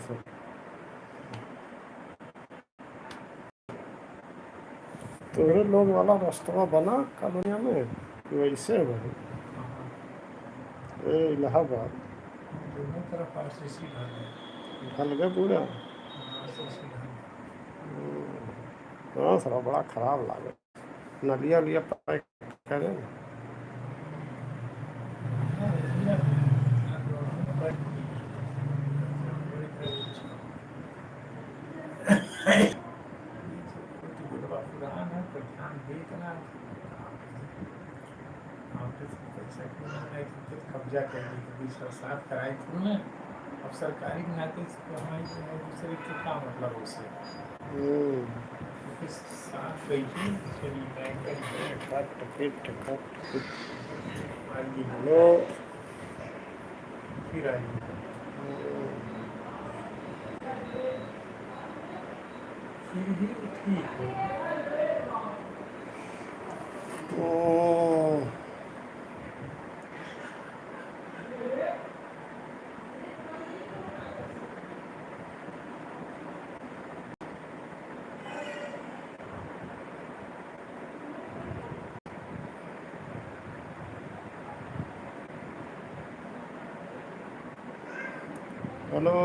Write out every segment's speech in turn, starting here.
से। तेरे लोग वाला रास्ता बना कॉलोनिया में वैसे भाई, ये इलाहाबाद दोनों तरफ आरसीसी ढल गए पूरा। हाँ थोड़ा बड़ा खराब लागे, नलिया लिया पैक करें। पुराना है तो ध्यान देखना कब्जा करने के बीच साफ कराई खुलने। अब सरकारी के नाते हमारी दूसरे के क्या मतलब उससे साफ गई थी हेलो फिर आई फिर ही ठीक है। हेलो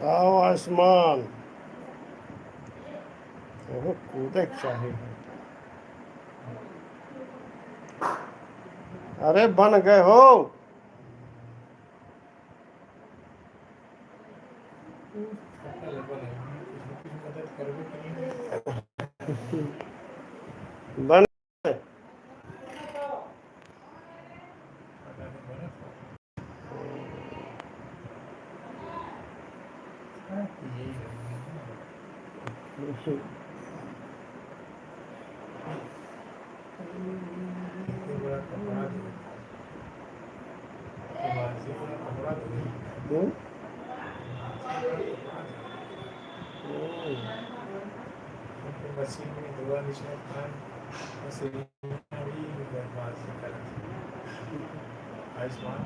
आओ आसमान, ओहो कूदे चाहिए। अरे बन गए हो बन मशीन में धुआ निकलता है मशीन आयुष्मान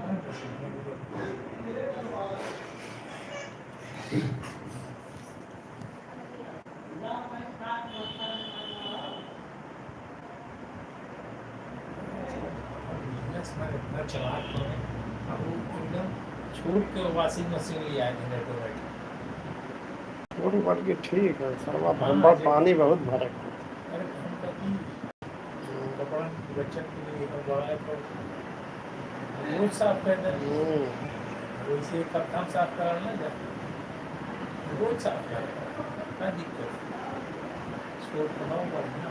इतना चला एकदम छूट के वाशिंग मशीन लिया है ऑटोमेटिक थोड़ी बढ़ के ठीक है, सर्वा भंबर पानी बहुत भरे। अरे कपड़ा बच्चन के लिए बड़ा है तो रोज साफ करना वैसे कब साफ कराना जाता रोज साफ करना क्या दिक्कत छोड़ बनाओ बढ़िया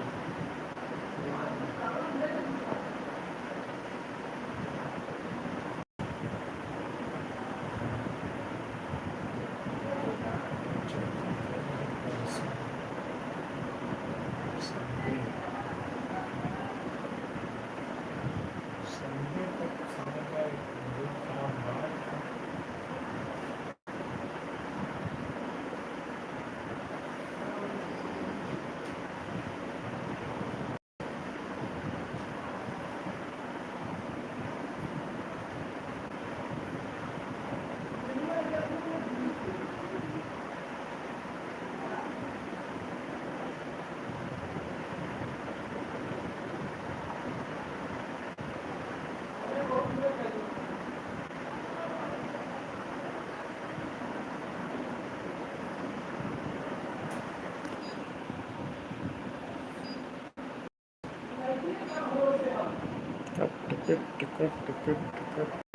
टिकट टिकट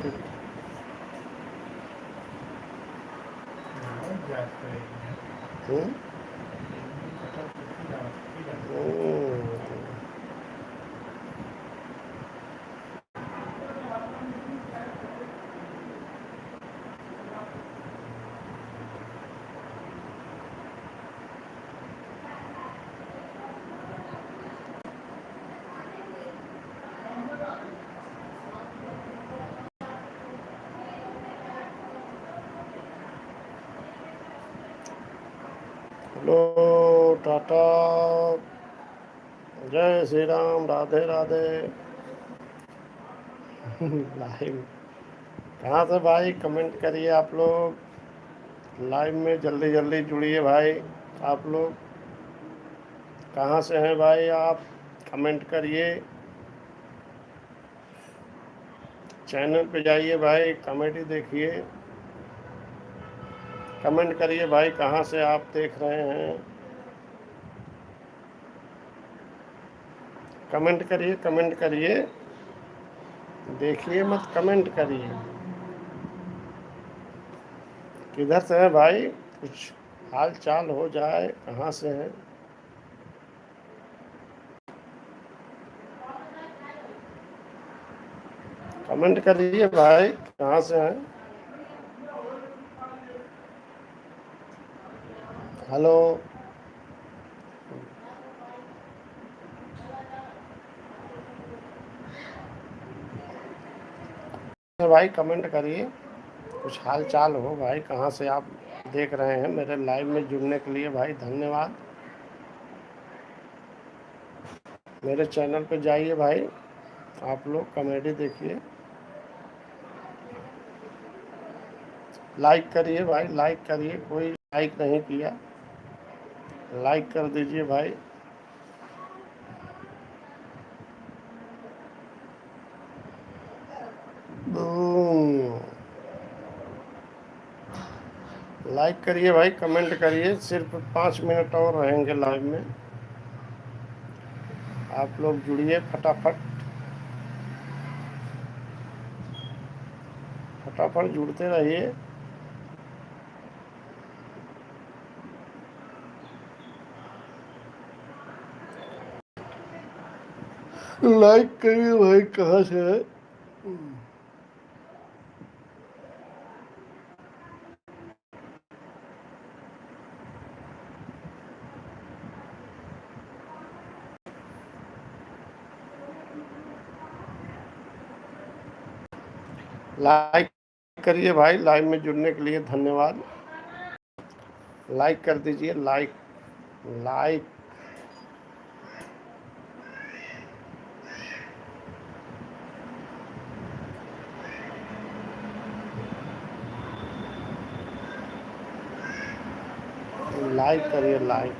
टिकट हाँ, याद करेंगे। हम्म, कटा हम्म। हेलो टाटा, जय श्री राम, राधे राधे। लाइव कहाँ से भाई? कमेंट करिए आप लोग। लाइव में जल्दी जल्दी जुड़िए भाई। आप लोग कहाँ से हैं भाई? आप कमेंट करिए। चैनल पे जाइए भाई, कॉमेडी देखिए। कमेंट करिए भाई, कहाँ से आप देख रहे हैं? कमेंट करिए, कमेंट करिए। देखिए मत, कमेंट करिए। किधर से है भाई? कुछ हाल चाल हो जाए, कहाँ से हैं? कमेंट करिए भाई, कहाँ से हैं? हेलो भाई, कमेंट करिए। कुछ हाल चाल हो भाई, कहाँ से आप देख रहे हैं? मेरे लाइव में जुड़ने के लिए भाई धन्यवाद। मेरे चैनल पे जाइए भाई, आप लोग कॉमेडी देखिए। लाइक करिए भाई, लाइक करिए। कोई लाइक नहीं किया, लाइक कर दीजिए भाई। बूम। लाइक करिए भाई, कमेंट करिए। सिर्फ 5 मिनट और रहेंगे लाइव में, आप लोग जुड़िए फटाफट। फटाफट जुड़ते रहिए। लाइक करिए भाई, कहाँ से है? लाइक करिए भाई, लाइव में जुड़ने के लिए धन्यवाद। लाइक कर दीजिए, लाइक लाइक। लाइक करिए, लाइक।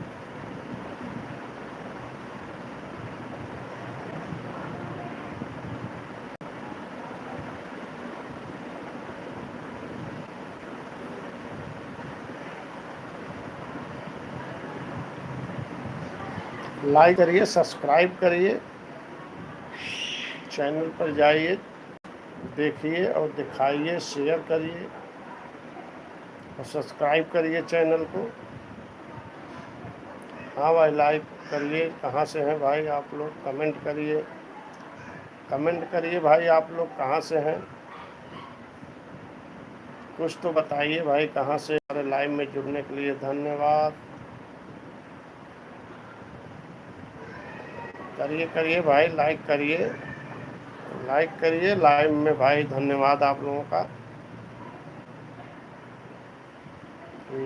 लाइक करिए, सब्सक्राइब करिए। चैनल पर जाइए, देखिए और दिखाइए, शेयर करिए और सब्सक्राइब करिए चैनल को। हाँ भाई, लाइक करिए। कहाँ से हैं भाई आप लोग? कमेंट करिए, कमेंट करिए भाई। आप लोग कहाँ से हैं? कुछ तो बताइए भाई, कहाँ से? हमारे लाइव में जुड़ने के लिए धन्यवाद। करिए करिए भाई, लाइक करिए, लाइक करिए लाइव में भाई। धन्यवाद आप लोगों का।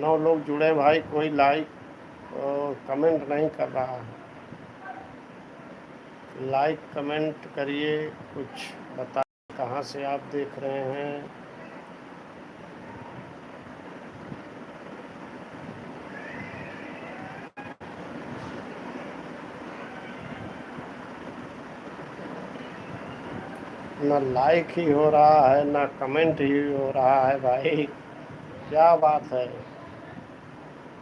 9 लोग जुड़े भाई, कोई लाइक और कमेंट नहीं कर रहा है। लाइक कमेंट करिए, कुछ बताइए कहाँ से आप देख रहे हैं? ना लाइक ही हो रहा है, ना कमेंट ही हो रहा है भाई। क्या बात है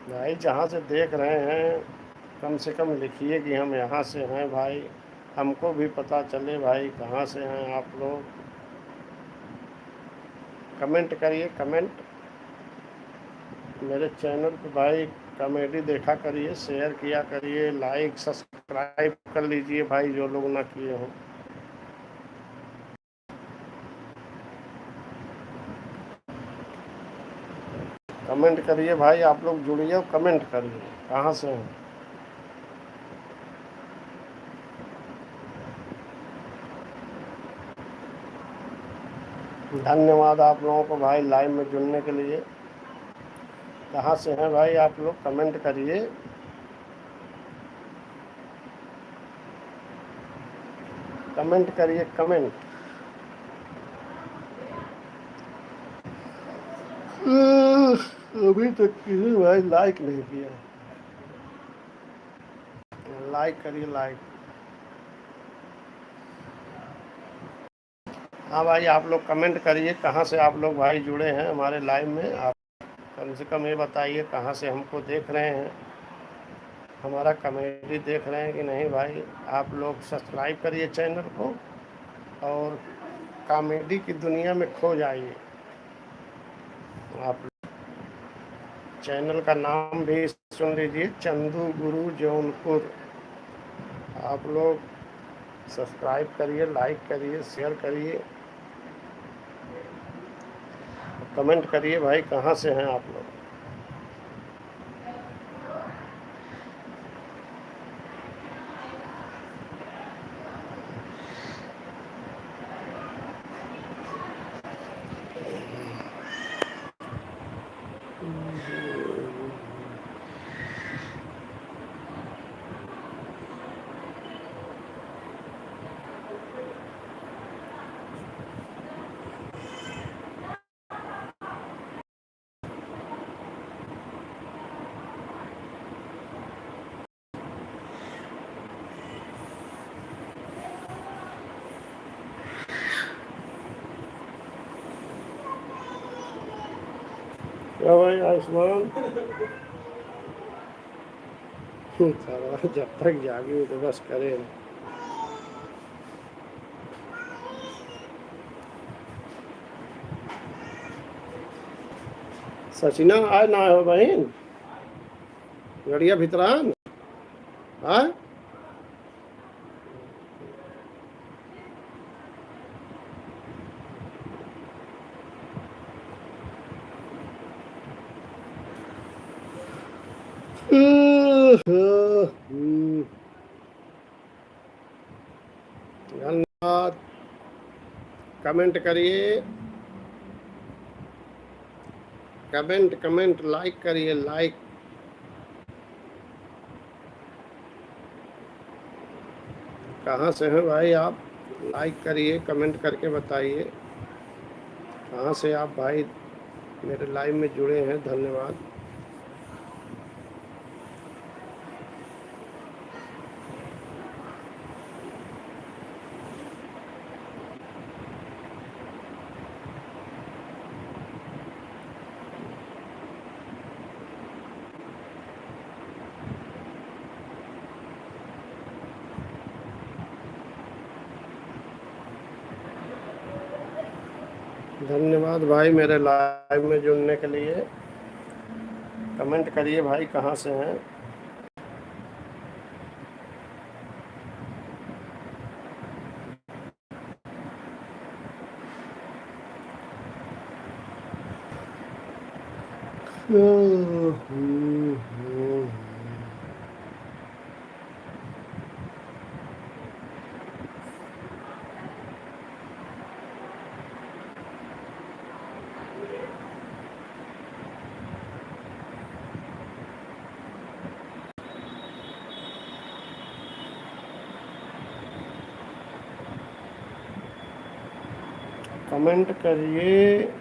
भाई? जहाँ से देख रहे हैं कम से कम लिखिए कि हम यहाँ से हैं भाई। हमको भी पता चले भाई कहाँ से हैं आप लोग। कमेंट करिए कमेंट मेरे चैनल पे भाई, कॉमेडी देखा करिए, शेयर किया करिए, लाइक सब्सक्राइब कर लीजिए भाई जो लोग ना किए हों। कमेंट करिए भाई, आप लोग जुड़िए और कमेंट करिए कहाँ से हैं। धन्यवाद आप लोगों को भाई लाइव में जुड़ने के लिए। कहाँ से हैं भाई आप लोग, कमेंट करिए। कमेंट करिए कमेंट। अभी तक किसी भाई लाइक नहीं किया। लाइक करिए लाइक। हाँ भाई आप लोग कमेंट करिए कहाँ से आप लोग भाई जुड़े हैं हमारे लाइव में। आप कम से कम ये बताइए कहाँ से हमको देख रहे हैं, हमारा कॉमेडी देख रहे हैं कि नहीं भाई। आप लोग सब्सक्राइब करिए चैनल को और कॉमेडी की दुनिया में खो जाइए। आप चैनल का नाम भी सुन लीजिए, चंदू गुरु जौनपुर। आप लोग सब्सक्राइब करिए, लाइक करिए, शेयर करिए, कमेंट करिए भाई कहाँ से हैं आप लोग। क्या भाई आयुष्मान जब तक जागी तो बस करे। सचिना आए ना हो बहन गड़िया भितरान हाँ। धन्यवाद। कमेंट करिए, कमेंट कमेंट लाइक करिए लाइक। कहाँ से हैं भाई आप, लाइक करिए, कमेंट करके बताइए कहाँ से आप भाई मेरे लाइव में जुड़े हैं। धन्यवाद। धन्यवाद भाई मेरे लाइव में जुड़ने के लिए। कमेंट करिए भाई कहाँ से हैं। कमेंट करिए।